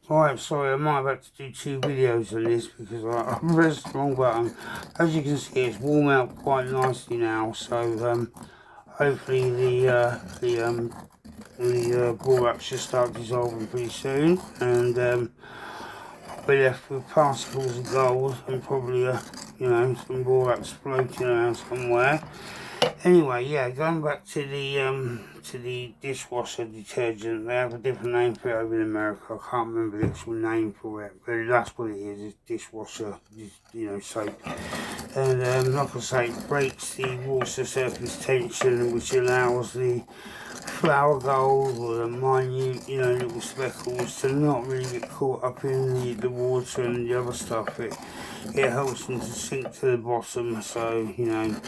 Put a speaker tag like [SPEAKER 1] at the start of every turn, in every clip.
[SPEAKER 1] Alright, sorry, I might have had to do 2 videos on this because I pressed the wrong button. As you can see, it's warm out quite nicely now, so hopefully the borax should start dissolving pretty soon, and I'll be left with particles of gold and probably some borax floating around somewhere. Anyway, yeah, going back to the dishwasher detergent, they have a different name for it over in America. I can't remember the actual name for it, but that's what it is. It's dishwasher, soap. And like I say, it breaks the water surface tension, which allows the flour gold or the minute, little speckles to not really get caught up in the water and the other stuff. It helps them to sink to the bottom, so,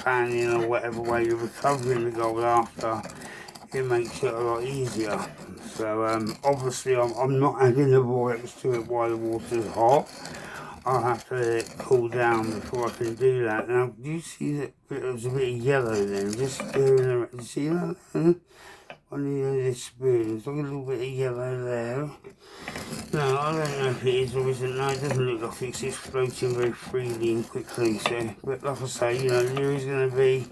[SPEAKER 1] panning or whatever way you're recovering the gold after, it makes it a lot easier. So, obviously I'm not adding the borax to it while the water's hot. I'll have to let it cool down before I can do that. Now, do you see that there's a bit of yellow there? Just stirring around. You see that? On the spoon, there's like a little bit of yellow there. No, I don't know if it is or isn't. No, it doesn't look like it's just floating very freely and quickly. So, but like I say, there is going to be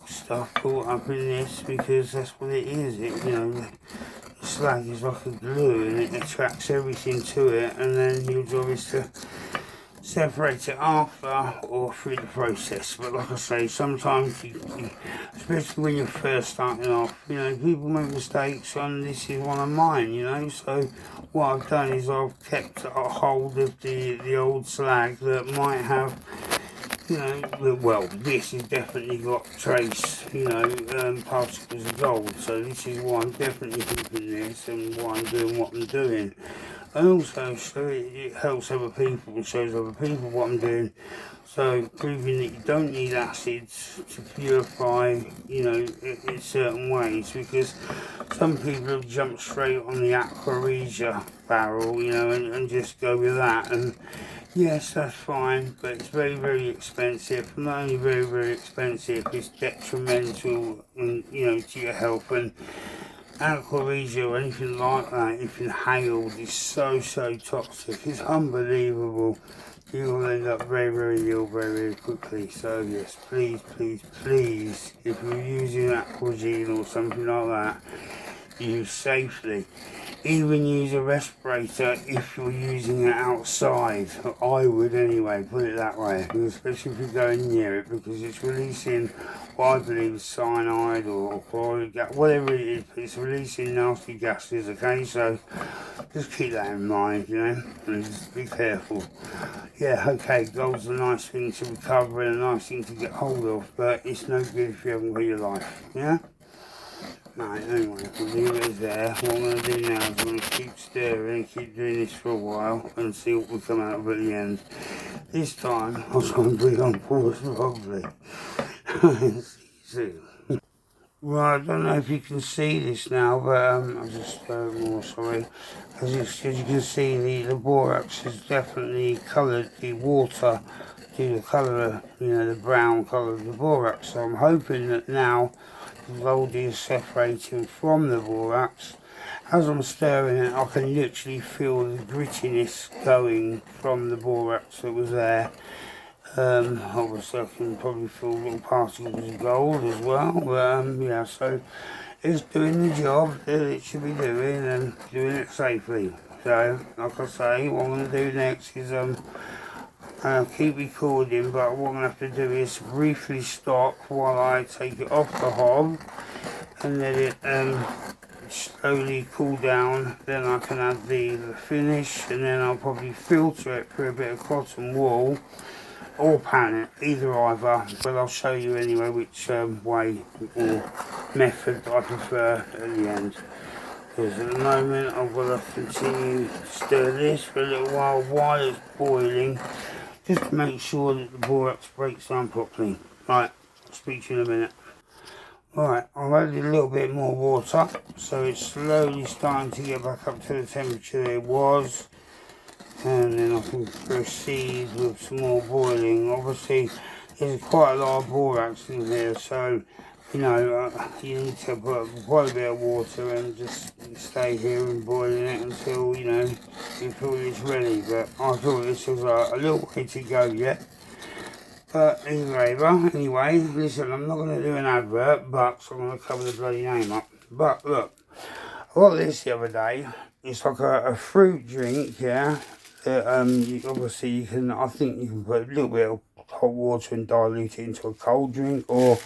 [SPEAKER 1] stuff caught up in this because that's what it is. The slag is like a glue and it attracts everything to it, and then your job is to separate it after or through the process. But like I say, sometimes especially when you're first starting off, people make mistakes, and this is one of mine, so what I've done is I've kept a hold of the old slag that might have, well, this has definitely got trace, particles of gold, so this is why I'm definitely keeping this and why I'm doing what I'm doing. And also, so it helps other people and shows other people what I'm doing. So, proving that you don't need acids to purify, in certain ways, because some people have jumped straight on the aqua barrel, and just go with that. And yes, that's fine, but it's very, very expensive. Not only very, very expensive, it's detrimental, to your health. And aqua or anything like that, if inhaled, is so toxic. It's unbelievable. You will end up very, very ill very, very quickly. So yes, please, if you're using aqua or something like that, use safely. Even use a respirator if you're using it outside. I would anyway, put it that way, especially if you're going near it, because it's releasing what I believe is cyanide or chloride gas, whatever it is, but it's releasing nasty gases, okay? So just keep that in mind, and just be careful. Yeah, okay, gold's a nice thing to recover and a nice thing to get hold of, but it's no good if you haven't got your life, yeah? Right, anyway, we'll leave it there. What I'm going to do now is I'm going to keep stirring and keep doing this for a while and see what will come out of at the end. This time, I'll try and bring on pause properly. See you soon. Right, I don't know if you can see this now, but I'll just stir it more, sorry. As you can see, the borax has definitely coloured the water to the colour, the brown colour of the borax. So I'm hoping that now the gold is separating from the borax. As I'm stirring it, I can literally feel the grittiness going from the borax that was there. Obviously I can probably feel little particles of gold as well, but yeah, so it's doing the job that it should be doing and doing it safely. So, like I say, what I'm going to do next is keep recording, but what I'm going to have to do is briefly stop while I take it off the hob and let it slowly cool down. Then I can add the finish, and then I'll probably filter it through a bit of cotton wool or pan it, either, but I'll show you anyway which way or method I prefer at the end. Because at the moment I've got to continue to stir this for a little while it's boiling, just to make sure that the borax breaks down properly. Right, I'll speak to you in a minute. Right, I've added a little bit more water, so it's slowly starting to get back up to the temperature it was. And then I can proceed with some more boiling. Obviously, there's quite a lot of borax in here, so you know, you need to put quite a bit of water and just stay here and boiling it until, you know, you feel it's ready. But I thought this was a little way to go yet. But anyway, listen, I'm not going to do an advert, but so I'm going to cover the bloody name up. But look, I got this the other day. It's like a fruit drink, yeah. That obviously you can, I think you can put a little bit of hot water and dilute it into a cold drink, or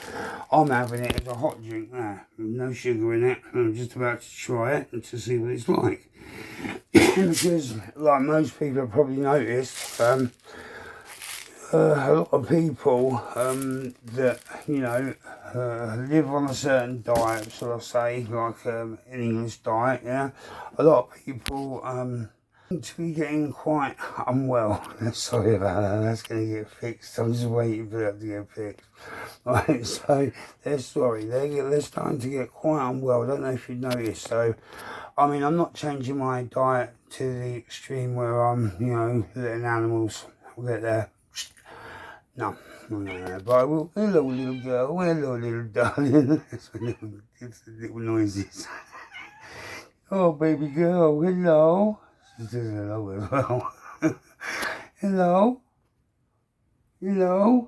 [SPEAKER 1] I'm having it as a hot drink now, with no sugar in it. I'm just about to try it and to see what it's like. Because, like most people have probably noticed, a lot of people that, you know, live on a certain diet, shall I say, like an English diet, yeah. A lot of people seem to be getting quite unwell. Sorry about that, that's going to get fixed. I'm just waiting for that to get fixed. Right, so they're starting to get quite unwell. I don't know if you've noticed. So, I mean, I'm not changing my diet to the extreme where I'm, you know, letting animals get there. No, but I will. Hello, little girl. Hello, little darling. It's the little noises. Oh, baby girl. Hello. She says hello as well. Hello. Hello.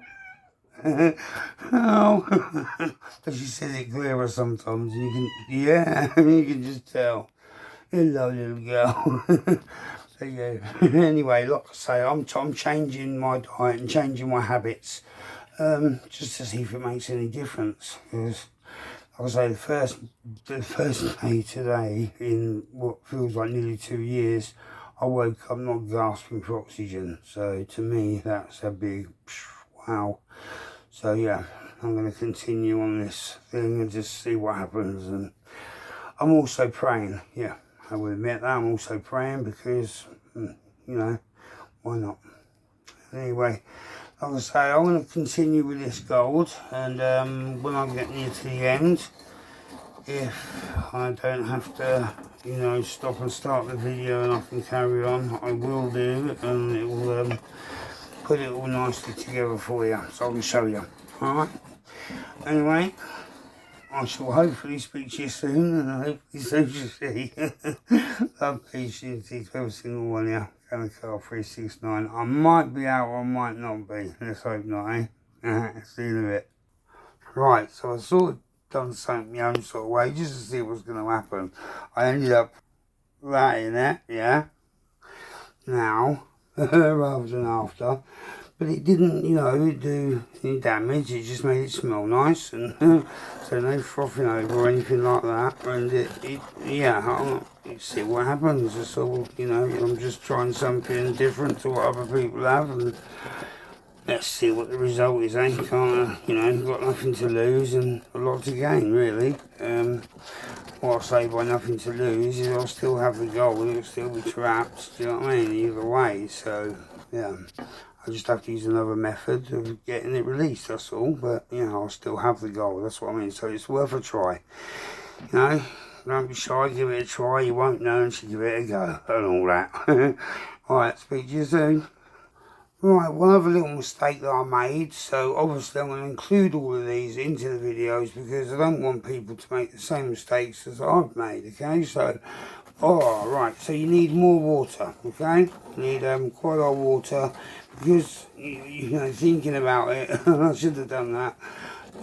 [SPEAKER 1] Oh. But she says it clearer sometimes. You can, yeah, you can just tell. Hello, little girl. So yeah, anyway, like I say, I'm changing my diet and changing my habits, just to see if it makes any difference. Because, like I say, the first day today in what feels like nearly 2 years, I woke up not gasping for oxygen. So to me, that's a big wow. So yeah, I'm going to continue on this thing and just see what happens. And I'm also praying, yeah. I will admit that I'm also praying because, you know, why not? Anyway, like I say, I'm going to continue with this gold, and when I get near to the end, if I don't have to, you know, stop and start the video and I can carry on, I will do, and it will put it all nicely together for you, so I can show you. Alright? Anyway, I shall hopefully speak to you soon, and hopefully so to see. Love, peace, unity to every single one of you. Car 369. I might be out or I might not be. Let's hope not, eh? See you in a bit. Right, so I sort of done something my own sort of way just to see what's going to happen. I ended up writing it, yeah, now, rather than after. But it didn't, you know, do any damage. It just made it smell nice, and so no frothing over or anything like that. And yeah, let's see what happens. It's all, you know, I'm just trying something different to what other people have, and let's see what the result is. Can't, you know, got nothing to lose and a lot to gain, really. What I say by nothing to lose is I'll still have the gold. It'll still be trapped. Do you know what I mean? Either way, so yeah. I just have to use another method of getting it released, that's all. But, you know, I'll still have the gold, that's what I mean. So it's worth a try. You know, don't be shy, give it a try. You won't know until you give it a go and all that. Alright, speak to you soon. Right, one other little mistake that I made. So obviously I'm going to include all of these into the videos because I don't want people to make the same mistakes as I've made, okay? So, alright, so you need more water, okay? You need quite a lot of water. Because, you know, thinking about it, I should have done that,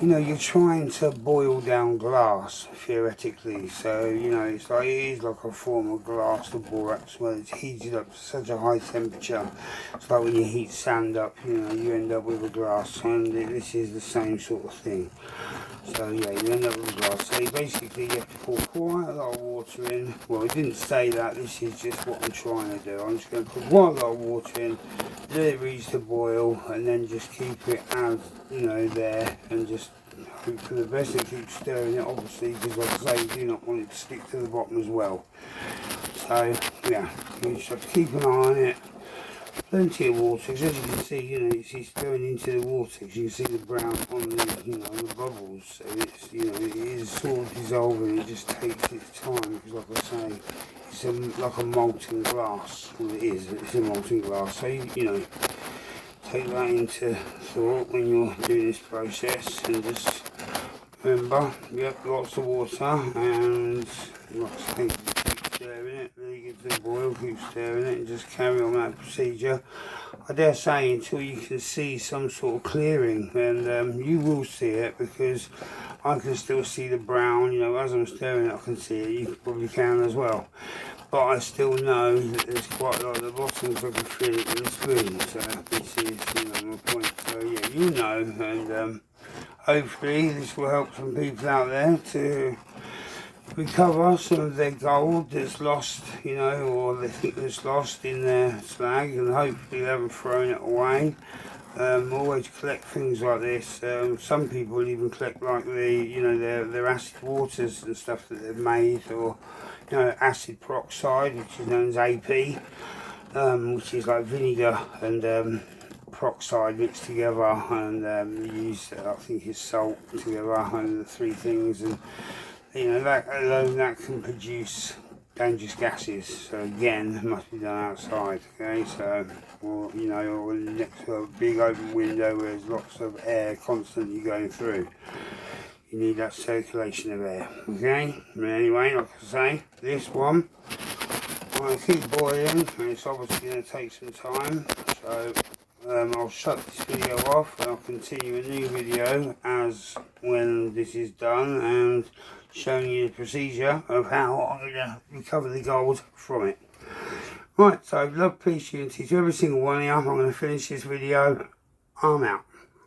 [SPEAKER 1] you know, you're trying to boil down glass, theoretically, so, you know, it is like a form of glass, the borax, where it's heated up to such a high temperature. It's like when you heat sand up, you know, you end up with a glass, and this is the same sort of thing. So yeah, you end up with a glass. So basically you have to pour quite a lot of water in. Well, it didn't say that, this is just what I'm trying to do. I'm just going to put quite a lot of water in, let it reach the boil, and then just keep it as, you know, there, and just hope for the best and keep stirring it, obviously, because like I say, you do not want it to stick to the bottom as well. So yeah, you just have to keep an eye on it. Plenty of water, because as you can see, you know, it's going into the water, because you can see the brown on the, you know, on the bubbles, so it's, you know, it is sort of dissolving, it just takes its time, because like I say, it's like a molten glass. Well, it is, it's a molten glass, so you know, take that into thought when you're doing this process, and just Remember, yep, lots of water, and lots of keep stirring it, really get to the boil, keep stirring it, and just carry on that procedure. I dare say until you can see some sort of clearing, and you will see it, because I can still see the brown, you know, as I'm stirring it I can see it, you probably can as well. But I still know that there's quite a lot at the bottom, so I can feel it in the spoon, so this is, you know, my point. So yeah, you know, and hopefully this will help some people out there to recover some of their gold that's lost, you know, or they think that's lost in their slag, and hopefully they haven't thrown it away. Always collect things like this. Some people even collect like the, you know, their acid waters and stuff that they've made, or you know, acid peroxide, which is known as AP, which is like vinegar and peroxide mixed together, and you use, I think it's salt together, and the three things, and you know, that alone, that can produce dangerous gases. So again, it must be done outside, okay? So, or you know, or next to a big open window where there's lots of air constantly going through. You need that circulation of air, okay? But anyway, like I say, this one I'm going to keep boiling, and it's obviously going to take some time. So I'll shut this video off, and I'll continue a new video as when this is done, and showing you the procedure of how I'm going to recover the gold from it. Right, so love, peace, unity to every single one of you. I'm going to finish this video. I'm out.